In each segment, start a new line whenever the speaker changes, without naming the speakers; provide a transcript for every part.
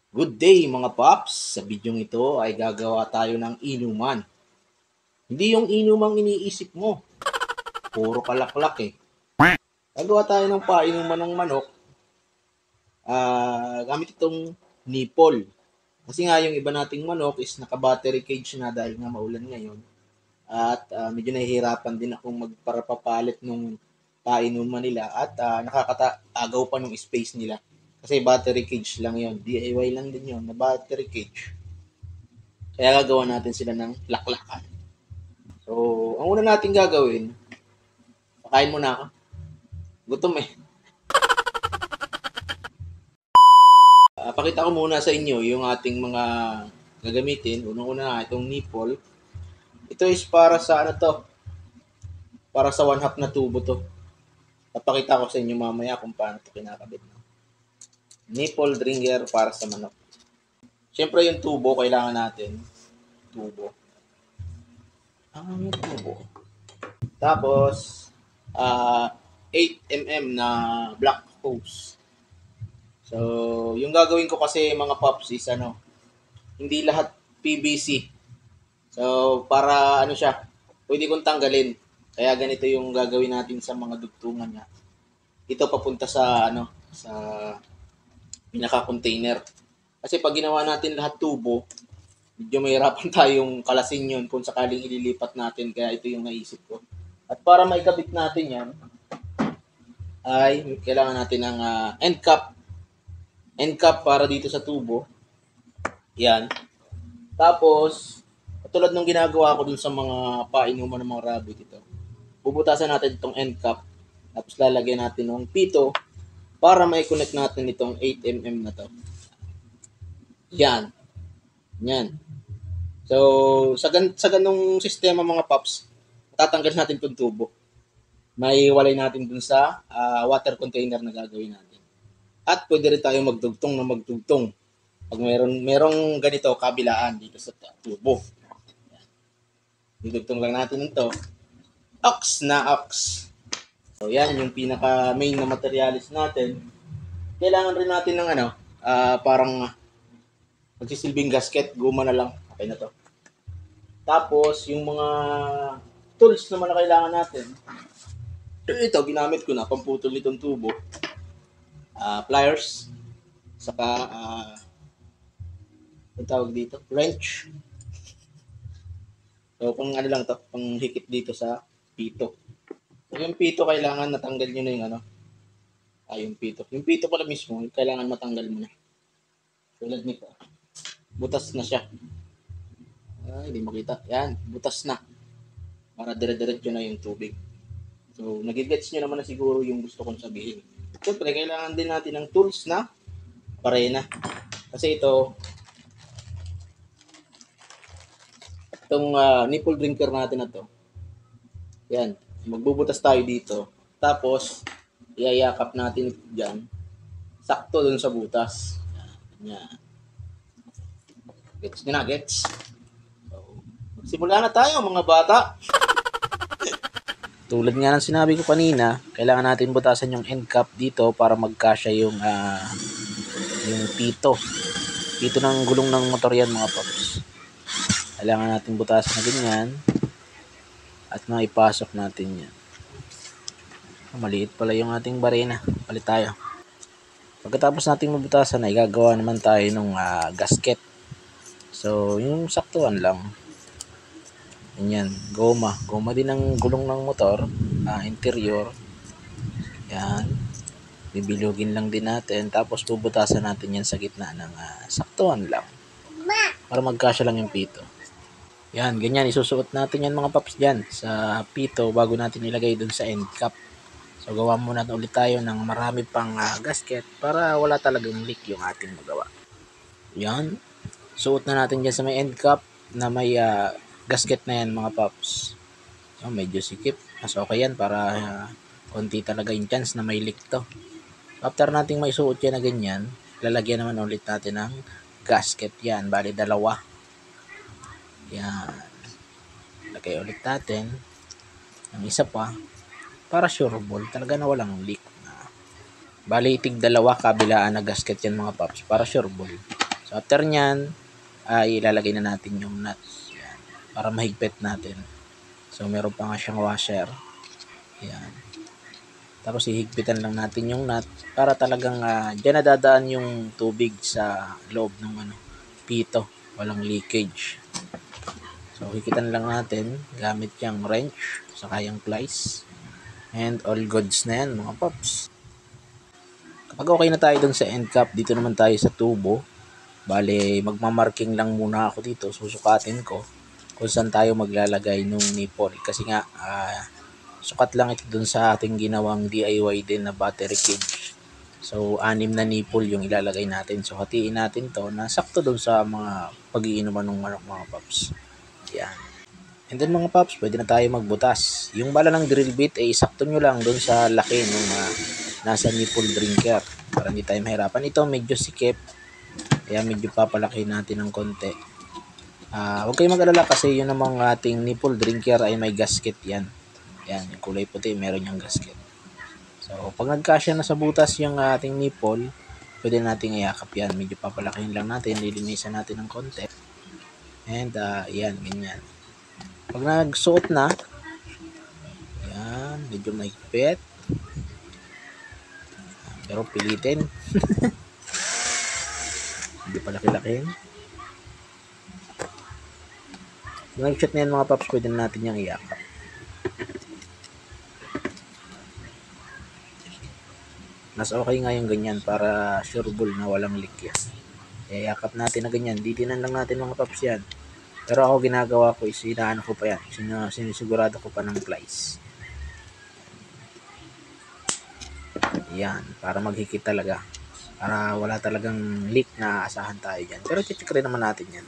Good day mga paps! Sa bidyong ito ay gagawa tayo ng inuman. Hindi yung inumang iniisip mo. Puro kalaklak eh. Gagawa tayo ng painuman ng manok gamit itong nipple. Kasi nga yung iba nating manok is naka-battery cage na dahil nga maulan ngayon. At medyo nahihirapan din akong magparapapalit nung painuman nila at nakakataagaw pa ng space nila. Kasi battery cage lang yon, DIY lang din yon na battery cage. Kaya gagawa natin sila ng laklakan. So, ang una natin gagawin, pakain muna ako. Gutom eh. Pakita ko muna sa inyo yung ating mga gagamitin. Unang-una itong nipple. Ito is para sa ano to? Para sa 1/2 na tubo to. Papakita ko sa inyo mamaya kung paano ito kinakabit. Nipple dringer para sa manok. Siyempre yung tubo, kailangan natin. Tubo. Yung tubo. Tapos, 8mm na black hose. So, yung gagawin ko kasi mga pops is hindi lahat PVC. So, para siya, pwede kong tanggalin. Kaya ganito yung gagawin natin sa mga dugtungan niya. Ito papunta sa sa pinaka-container. Kasi pag ginawa natin lahat tubo, medyo mahirapan tayong kalasin yun kung sakaling ililipat natin. Kaya ito yung naisip ko. At para maikabit natin yan, ay kailangan natin ng end cap. End cap para dito sa tubo. Yan. Tapos, tulad ng ginagawa ko dun sa mga painuman ng mga rabbit ito. Bubutasan natin itong end cap. Tapos lalagyan natin ng pito para mai-connect natin itong 8mm na to. Yan. Yan. So, sa ganung sistema mga paps, tatanggal natin itong tubo. Maiwalay natin dun sa water container na gagawin natin. At pwede rin tayo magdugtong. Pag merong ganito kabilaan dito sa tubo. Dudugtong lang natin ito. Ox na ox. So yan yung pinaka main na materialis natin. Kailangan rin natin ng parang magsisilbing gasket, guma na lang. Okay na to. Tapos yung mga tools naman na kailangan natin. Ito ginamit ko na pamputol nitong tubo. Pliers, saka ang tawag dito, wrench. So, pang lang to, pang hikit dito sa pito. So, yung pito kailangan natanggal nyo na yung yung pito. Yung pito pala mismo, kailangan matanggal mo na. Tulad nito. Butas na siya. Hindi makita. Yan, butas na. Para dire-diretso na yung tubig. So, nagigets nyo naman na siguro yung gusto kong sabihin. Siyempre, kailangan din natin ng tools na parena. Kasi itong nipple drinker natin na to. Yan. Magbubutas tayo dito. Tapos, iyayakap natin dyan. Sakto dun sa butas. Yan. Gets nyo na, gets? So, magsimula na tayo mga bata. Tulad nga ng sinabi ko kanina, kailangan natin butasan yung end cap dito para magkasya yung pito. Pito ng gulong ng motor yan mga paps. Kailangan natin butasan na ganyan at maipasok natin yan. Maliit pala yung ating barena. Palit tayo. Pagkatapos natin mabutasan ay gagawa naman tayo ng gasket. So, yung saktuan lang. Yan, goma. Goma din ang gulong ng motor, interior. Yan. Bibilugin lang din natin. Tapos bubutasan natin yan sa gitna ng saktuan lang. Para magkasya lang yung pito. Yan, ganyan. Isusuot natin yan mga paps dyan sa pito bago natin ilagay dun sa end cap. So, gawa muna ulit tayo ng marami pang gasket para wala talagang leak yung ating magawa. Yan. Suot na natin dyan sa may end cap na may gasket na yan mga paps. So, medyo sikip. Mas okay yan para konti talaga yung chance na may leak to. After nating may suot yan na ganyan, lalagyan naman ulit natin ng gasket yan. Bali, dalawa. Yan. Lagay ulit natin ng isa pa para sureball talaga na walang leak. Bali, tig dalawa kabilaan na gasket yan mga paps para sureball. So after nyan, ay ilalagay na natin yung nuts. Yan, para mahigpit natin. So meron pa nga siyang washer. Yan. Tapos ihigpitan lang natin yung nut para talagang dyan nadadaan yung tubig sa loob ng pito. Walang leakage. So higitan lang natin gamit yung wrench saka yung plies. And all goods na yan mga paps. Kapag okay na tayo dun sa end cap, dito naman tayo sa tubo. Bale, magmamarking lang muna ako dito. Susukatin ko kung saan tayo maglalagay nung nipple. Kasi nga, sukat lang ito dun sa ating ginawang DIY din na battery cage. So, 6 na nipple yung ilalagay natin. So, hatiin natin to na sakto dun sa mga pag-iinuman ng manok mga paps. Yan. And then mga paps, pwede na tayo magbutas. Yung bala ng drill bit, sakto nyo lang dun sa laki nung nasa nipple drinker. Para hindi tayo mahirapan. Ito medyo sikip. Kaya medyo papalaki natin ng konti. Huwag kayong mag-alala kasi yun namang ating nipple drinker ay may gasket yan. Yan, yung kulay puti, meron yung gasket. So, pag nagkasya na sa butas yung ating nipple, pwede nating iyakap yan. Medyo papalakihin lang natin, lilinisan natin ng konti. And, yan, ganyan. Pag nagsuot na, yan, medyo mahigpit. Pero pilitin. Hindi pa laki-lakihin. Kung nag-shot na yan mga paps, pwede na natin yung iyakap. Mas okay nga yung ganyan para sureball na walang leak yan. Iyakap natin na ganyan. Ditinan lang natin mga paps yan. Pero ako ginagawa ko is inaano ko pa yan. Sinisigurado ko pa ng plies. Yan. Para maghikit talaga. Para wala talagang leak na aasahan tayo dyan. Pero check rin naman natin yan.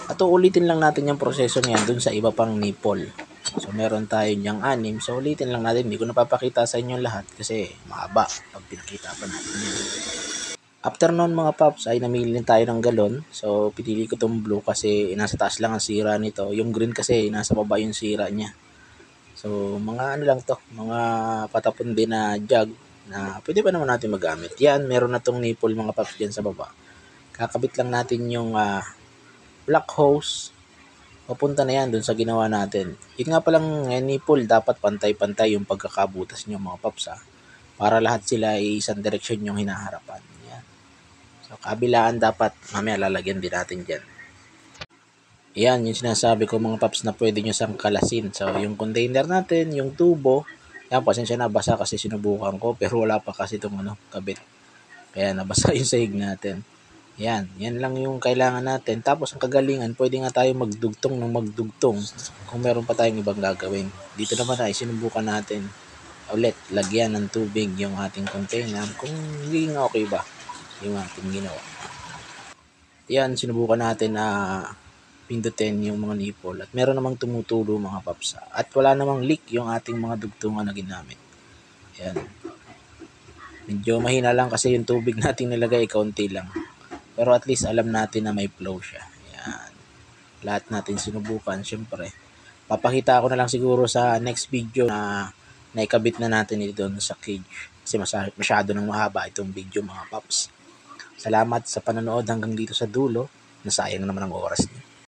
At ulitin lang natin yung proseso niyan dun sa iba pang nipple. So meron tayo niyang 6. So ulitin lang natin. Hindi ko napapakita sa inyo lahat kasi mahaba pag pinakita pa natin yan. After nun mga paps ay namili tayo ng galon. So pinili ko tong blue kasi nasa taas lang ang sira nito. Yung green kasi nasa baba yung sira niya. So mga ano lang to, mga patapon din na jug na pwede pa naman natin magamit. Yan, meron na tong nipple mga paps dyan sa baba. Kakabit lang natin yung black hose. Papunta na yan dun sa ginawa natin. Yun nga palang nipple, dapat pantay-pantay yung pagkakabutas nyo mga paps para lahat sila ay isang direksyon yung hinaharapan. Yan. So kabilaan dapat, mamaya lalagyan din natin dyan. Yan, yung sinasabi ko mga paps na pwede nyo sangkalasin. So yung container natin, yung tubo, yan, pasensya na, basa kasi sinubukan ko pero wala pa kasi itong kabit. Kaya nabasa yung sahig natin. Yan lang yung kailangan natin. Tapos ang kagalingan, pwede nga tayo magdugtong ng magdugtong kung meron pa tayong ibang gagawin. Dito naman ay sinubukan natin ulit lagyan ng tubig yung ating container kung hindi nga okay ba yung ating ginawa. Yan, sinubukan natin na pindutin yung mga nipple at meron namang tumutulo mga paps at wala namang leak yung ating mga dugtungan na ginamit. Yan. Medyo mahina lang kasi yung tubig natin nilagay kaunti lang. Pero at least alam natin na may flow siya. Yan. Lahat natin sinubukan, syempre. Papakita ko na lang siguro sa next video na naikabit na natin ito doon sa cage. Kasi masyado nang mahaba itong video mga paps. Salamat sa panonood hanggang dito sa dulo. Nasayang naman ang oras niyo.